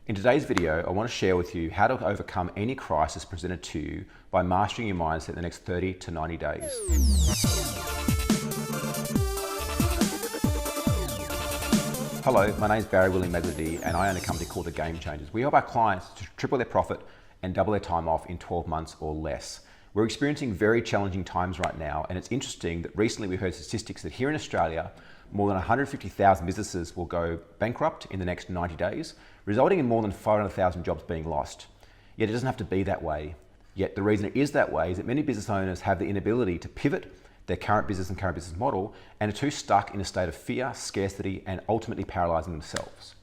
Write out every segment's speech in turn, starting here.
In today's video, I want to share with you how to overcome any crisis presented to you by mastering your mindset in the next 30 to 90 days. Hello, my name is Barry William Maglady and I own a company called The Game Changers. We help our clients to triple their profit and double their time off in 12 months or less. We're experiencing very challenging times right now, and it's interesting that recently we heard statistics that here in Australia, more than 150,000 businesses will go bankrupt in the next 90 days, resulting in more than 500,000 jobs being lost. Yet it doesn't have to be that way. Yet the reason it is that way is that many business owners have the inability to pivot their current business and current business model and are too stuck in a state of fear, scarcity, and ultimately paralyzing themselves.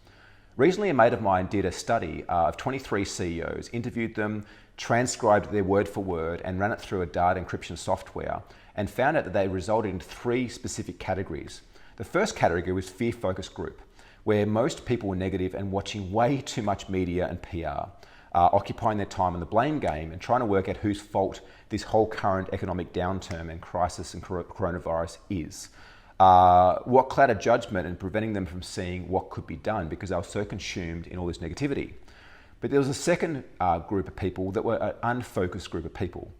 Recently, a mate of mine did a study of 23 CEOs, interviewed them, transcribed their word for word, and ran it through a data encryption software, and found out that they resulted in 3 specific categories. The first category was fear-focused group, where most people were negative and watching way too much media and PR, occupying their time in the blame game and trying to work out whose fault this whole current economic downturn and crisis and coronavirus is. What clouded judgment and preventing them from seeing what could be done because they were so consumed in all this negativity. But there was a second group of people that were an unfocused group of people.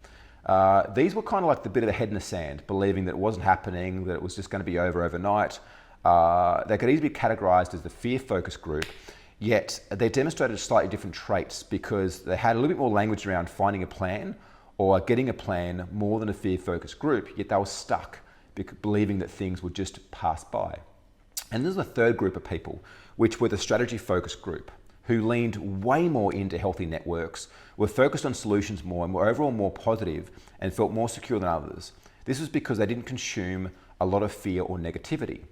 These were kind of like the bit of the head in the sand, believing that it wasn't happening, that it was just going to be over overnight. They could easily be categorized as the fear-focused group, yet they demonstrated slightly different traits because they had a little bit more language around finding a plan or getting a plan more than a fear-focused group, yet they were stuck believing that things would just pass by. And there's a third group of people, which were the strategy-focused group, who leaned way more into healthy networks, were focused on solutions more, and were overall more positive and felt more secure than others. This was because they didn't consume a lot of fear or negativity.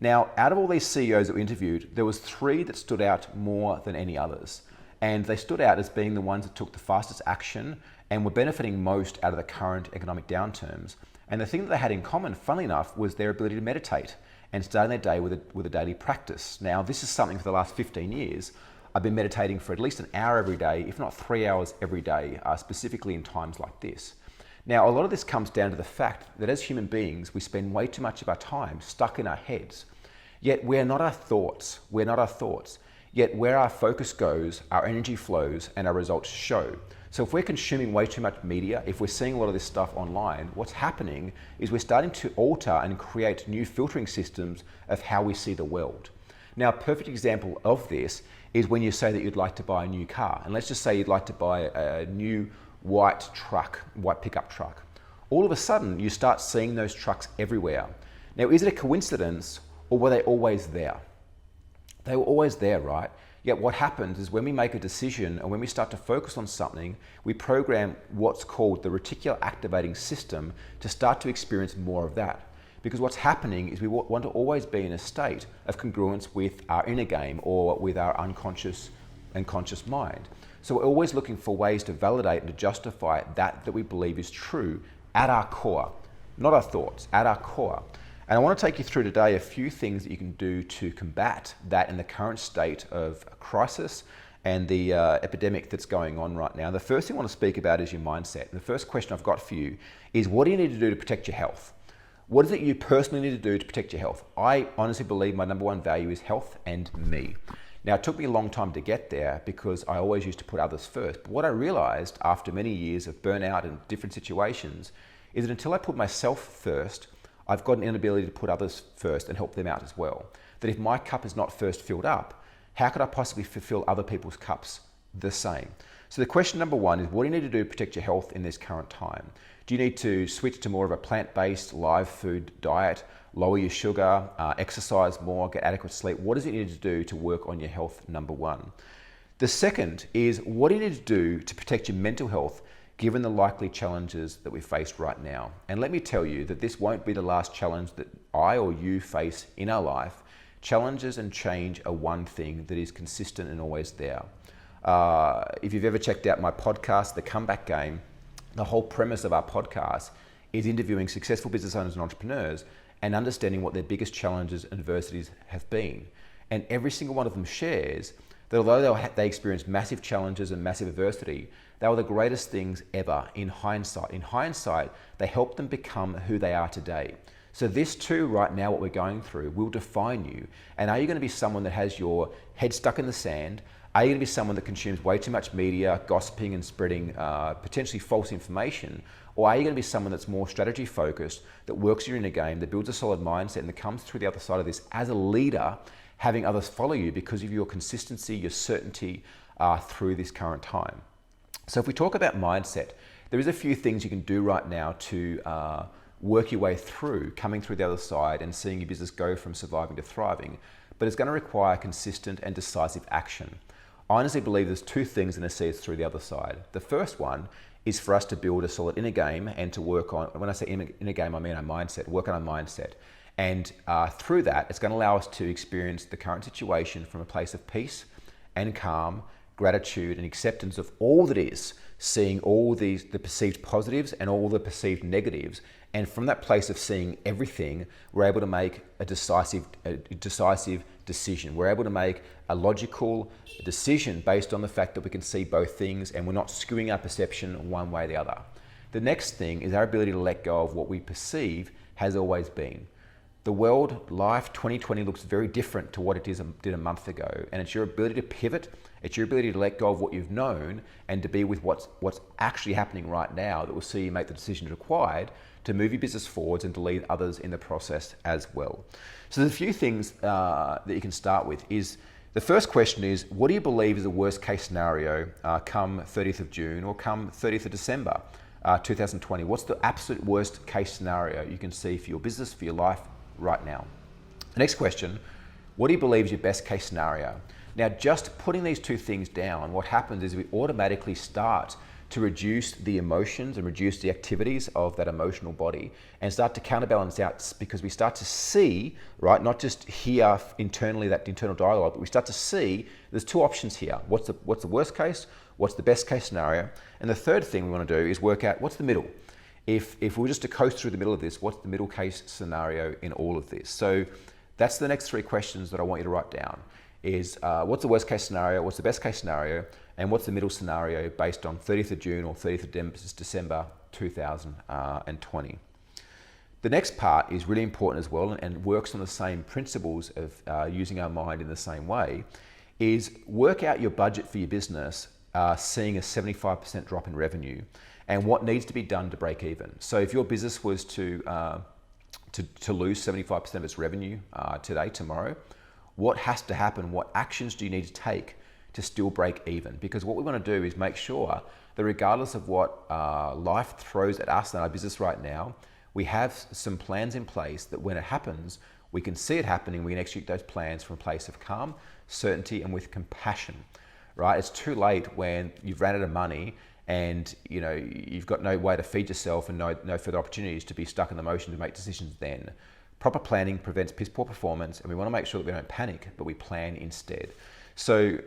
Now, out of all these CEOs that we interviewed, there was 3 that stood out more than any others. And they stood out as being the ones that took the fastest action and were benefiting most out of the current economic downturns. And the thing that they had in common, funnily enough, was their ability to meditate and starting their day with a daily practice. Now, this is something for the last 15 years. I've been meditating for at least an hour every day, if not 3 hours every day, specifically in times like this. Now, a lot of this comes down to the fact that as human beings, we spend way too much of our time stuck in our heads. Yet we're not our thoughts. We're not our thoughts. Yet where our focus goes, our energy flows and our results show. So if we're consuming way too much media, if we're seeing a lot of this stuff online, what's happening is we're starting to alter and create new filtering systems of how we see the world. Now, a perfect example of this is when you say that you'd like to buy a new car. And let's just say you'd like to buy a new white pickup truck. All of a sudden, you start seeing those trucks everywhere. Now, is it a coincidence or were they always there? They were always there, right? Yet what happens is when we make a decision and when we start to focus on something, we program what's called the reticular activating system to start to experience more of that. Because what's happening is we want to always be in a state of congruence with our inner game or with our unconscious and conscious mind. So we're always looking for ways to validate and to justify that we believe is true at our core, not our thoughts, at our core. And I want to take you through today a few things that you can do to combat that in the current state of crisis and the epidemic that's going on right now. The first thing I want to speak about is your mindset. The first question I've got for you is, what do you need to do to protect your health? What is it you personally need to do to protect your health? I honestly believe my number one value is health and me. Now, it took me a long time to get there because I always used to put others first. But what I realized after many years of burnout and different situations is that until I put myself first, I've got an inability to put others first and help them out as well. That if my cup is not first filled up, how could I possibly fulfill other people's cups the same? So the question number 1 is, what do you need to do to protect your health in this current time? Do you need to switch to more of a plant-based live food diet, lower your sugar, exercise more, get adequate sleep? What does it need to do to work on your health, number 1? The second is, what do you need to do to protect your mental health given the likely challenges that we face right now? And let me tell you that this won't be the last challenge that I or you face in our life. Challenges and change are one thing that is consistent and always there. If you've ever checked out my podcast, The Comeback Game, the whole premise of our podcast is interviewing successful business owners and entrepreneurs and understanding what their biggest challenges and adversities have been. And every single one of them shares that although they experienced massive challenges and massive adversity, they were the greatest things ever in hindsight. In hindsight, they helped them become who they are today. So this too, right now, what we're going through will define you. And are you going to be someone that has your head stuck in the sand? Are you going to be someone that consumes way too much media, gossiping and spreading potentially false information? Or are you going to be someone that's more strategy focused, that works your inner game, that builds a solid mindset and that comes through the other side of this as a leader, having others follow you because of your consistency, your certainty through this current time? So if we talk about mindset, there is a few things you can do right now to work your way through, coming through the other side and seeing your business go from surviving to thriving, but it's going to require consistent and decisive action. I honestly believe there's two things that are going to see us through the other side. The first one is for us to build a solid inner game and to work on, when I say inner game, I mean our mindset, work on our mindset. And through that, it's going to allow us to experience the current situation from a place of peace and calm, gratitude and acceptance of all that is, seeing all the perceived positives and all the perceived negatives. And from that place of seeing everything, we're able to make a decisive decision. We're able to make a logical decision based on the fact that we can see both things and we're not skewing our perception one way or the other. The next thing is our ability to let go of what we perceive has always been. The world, life, 2020 looks very different to what it did a month ago. And it's your ability to pivot, it's your ability to let go of what you've known and to be with what's actually happening right now that will see you make the decisions required to move your business forwards and to lead others in the process as well. So there's a few things that you can start with. The first question is, what do you believe is the worst case scenario come 30th of June or come 30th of December 2020? What's the absolute worst case scenario you can see for your business, for your life right now? The next question, what do you believe is your best case scenario? Now, just putting these two things down, what happens is we automatically start to reduce the emotions and reduce the activities of that emotional body and start to counterbalance out, because we start to see, right, not just hear internally that internal dialogue, but we start to see there's two options here. What's the worst case? What's the best case scenario? And the third thing we want to do is work out what's the middle. If we were just to coast through the middle of this, what's the middle case scenario in all of this? So that's the next three questions that I want you to write down is what's the worst case scenario, what's the best case scenario, and what's the middle scenario based on 30th of June or 30th of December 2020. The next part is really important as well and works on the same principles of using our mind in the same way, is work out your budget for your business, seeing a 75% drop in revenue and what needs to be done to break even. So if your business was to lose 75% of its revenue today, tomorrow, what has to happen? What actions do you need to take to still break even? Because what we want to do is make sure that regardless of what life throws at us and our business right now, we have some plans in place that when it happens, we can see it happening, we can execute those plans from a place of calm, certainty, and with compassion, right? It's too late when you've ran out of money and you've got no way to feed yourself and no further opportunities to be stuck in the motion to make decisions then. Proper planning prevents piss poor performance, and we want to make sure that we don't panic, but we plan instead. So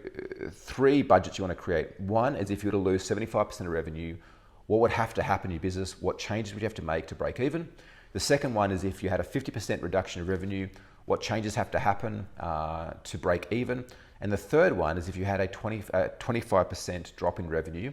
3 budgets you want to create. One is if you were to lose 75% of revenue, what would have to happen in your business? What changes would you have to make to break even? The second one is if you had a 50% reduction of revenue, what changes have to happen to break even? And the third one is if you had a 25% drop in revenue,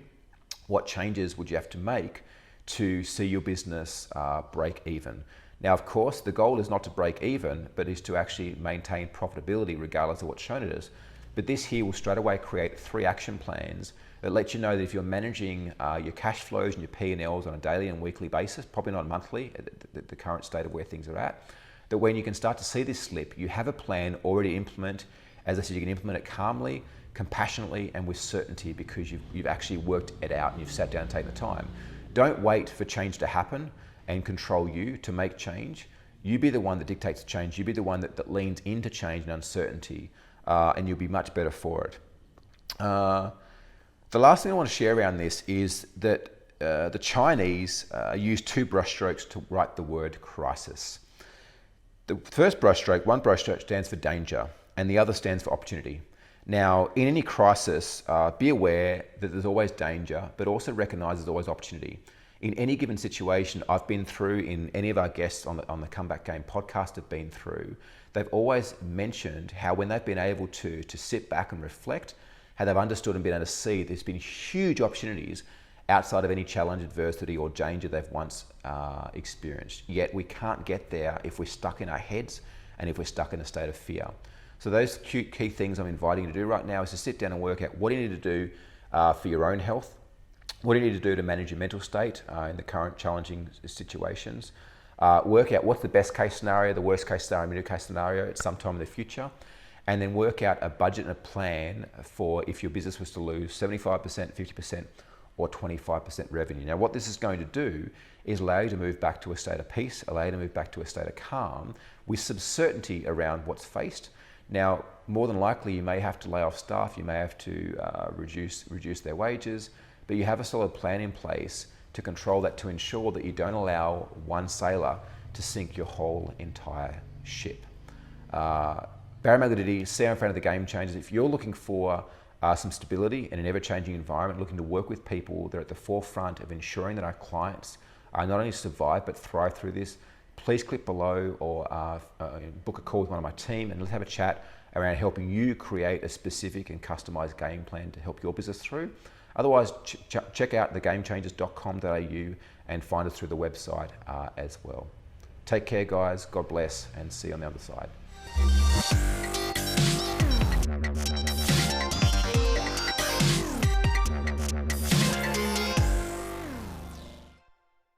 what changes would you have to make to see your business break even? Now, of course, the goal is not to break even, but is to actually maintain profitability regardless of what's shown it is. But this here will straight away create 3 action plans that let you know that if you're managing your cash flows and your P&Ls on a daily and weekly basis, probably not monthly, at the current state of where things are at, that when you can start to see this slip, you have a plan already implement. As I said, you can implement it calmly, compassionately, and with certainty because you've actually worked it out and you've sat down and taken the time. Don't wait for change to happen and control you to make change. You be the one that dictates the change. You be the one that leans into change and uncertainty, and you'll be much better for it. The last thing I want to share around this is that the Chinese use 2 brushstrokes to write the word crisis. The first brushstroke, one brushstroke stands for danger, and the other stands for opportunity. Now, in any crisis, be aware that there's always danger, but also recognize there's always opportunity. In any given situation I've been through, in any of our guests on the Comeback Game podcast have been through, they've always mentioned how when they've been able to sit back and reflect, how they've understood and been able to see there's been huge opportunities outside of any challenge, adversity, or danger they've once experienced. Yet we can't get there if we're stuck in our heads and if we're stuck in a state of fear. So those key things I'm inviting you to do right now is to sit down and work out what you need to do for your own health, what do you need to do to manage your mental state in the current challenging situations, work out what's the best case scenario, the worst case scenario, middle case scenario at some time in the future, and then work out a budget and a plan for if your business was to lose 75%, 50%, or 25% revenue. Now, what this is going to do is allow you to move back to a state of peace, allow you to move back to a state of calm with some certainty around what's faced. Now, more than likely, you may have to lay off staff, you may have to reduce their wages, but you have a solid plan in place to control that, to ensure that you don't allow one sailor to sink your whole entire ship. Barry Maglidity, CEO and founder of the Game Changers. If you're looking for some stability in an ever-changing environment, looking to work with people that are at the forefront of ensuring that our clients not only survive but thrive through this, please click below or book a call with one of my team and let's have a chat around helping you create a specific and customized game plan to help your business through. Otherwise, check out thegamechangers.com.au and find us through the website as well. Take care, guys. God bless, and see you on the other side.